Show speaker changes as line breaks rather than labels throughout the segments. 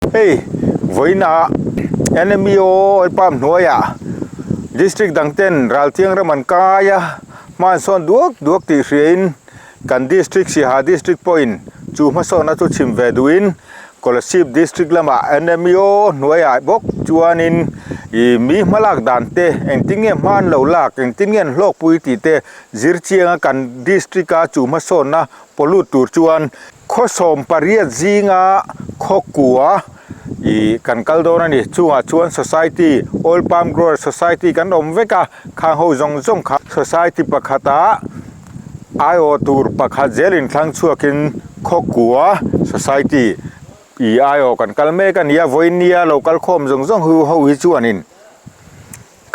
เฮ้ยวันน่ะ NMEO Oilpalm หน่วยdistrict ดังเต้นรัลเทียงระมันกายมาส่วนดวกตีเรียนกัน district Siaha Dist point จูมาส่วนนั้นทุชิมเวดุอินKolasib district ละมา NMEO หน่วยบกจวนินมีมาลักดันเตเอ็งติงเงี้ยมันเหล่าลักเอ็งติงเงี้ยโลกปุยติเตจิรเชียงกัน district กาจูมาส่วนนะปลุดตูจวนข้อสมปริยจิงข้อกัวกันกัลโดนันนี่ชวน society Oilpalm grower society กันอมเวกาข้างหูจงค่ะ society ปะขัตาไอโอตูร์ปะขัดเจลินทั้งชัวกินข้อกัว societyไอโอกันกัลเมกันยาวันนี้เรากัลคมจงหูวิจวนิน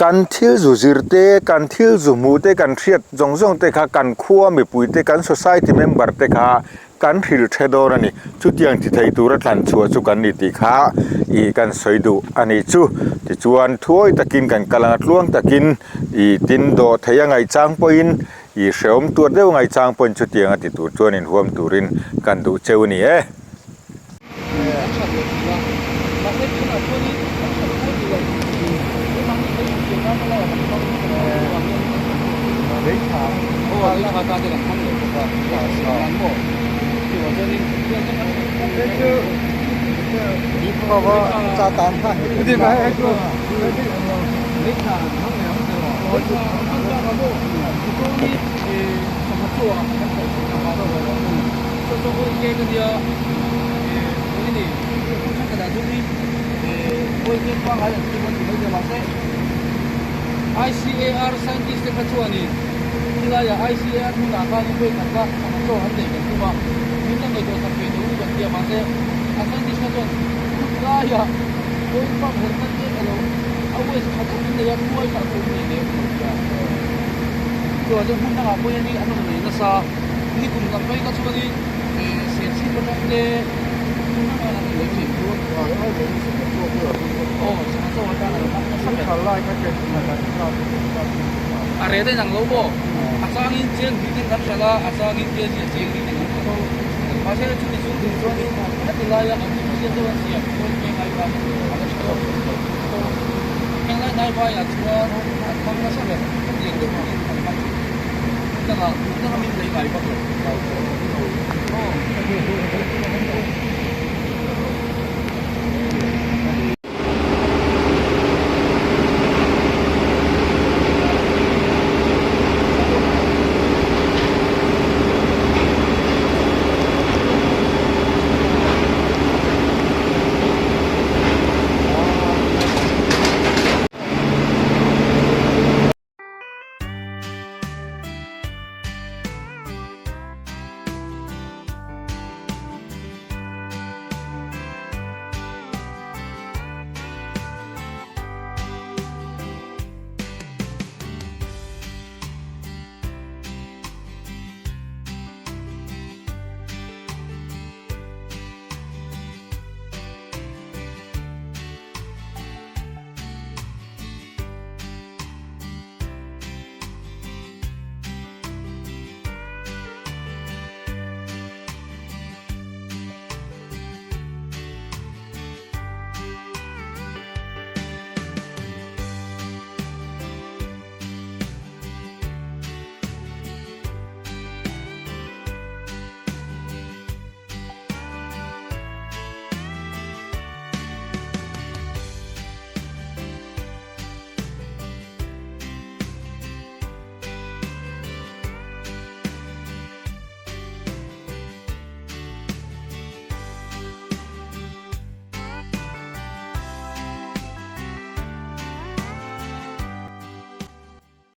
กันทิลจูจิรเตกันทิลจูมูเตกันเทียดจงเตค่ะกันขั้วมีปุยเตกัน society member เตค่ะกันหิลเทโดนันนี่ชุดยังที่ไทยตัวรัฐลันชัวจุกันนิติค่ะกันสวยดูอันนี้ที่ชวนถ้วยตะกินกันกำลังล่วงตะกินตินโดไทยยังไงจางปอยน์เสริมตัวเดียวไงจางปอยน์ชุดยังที่ตัวชวนินห่วมตัวรินกันดูเจ้านี่
ICAR scientist ka chuani hilaya ICAR nu na ka ni koi ka to han de ka kuma min na do ta pe do ga dia ma se a scientist ka chuan hilaya koi pa herna ke alo awes ka ta min ya koi ka ko ni ne to je mun na ko ni anu ne na sa ni kun ka pai ka chuani se si ko na de na na na le chi ko are đây rằng lâu bộ, asang in chen đi đến đắp sala, asang in chen chen đi đến đắp sala. Mà sẽ chú đi xuống thì cho đi, hết từ lai anh đi chen đâu anh siap, tôi nghe ngay vào, anh sẽ tôi, nghe ngay ngay vào ya chúa, không có sao hết, liền được liền thành công. Tức là mình lấy ngay vào rồi.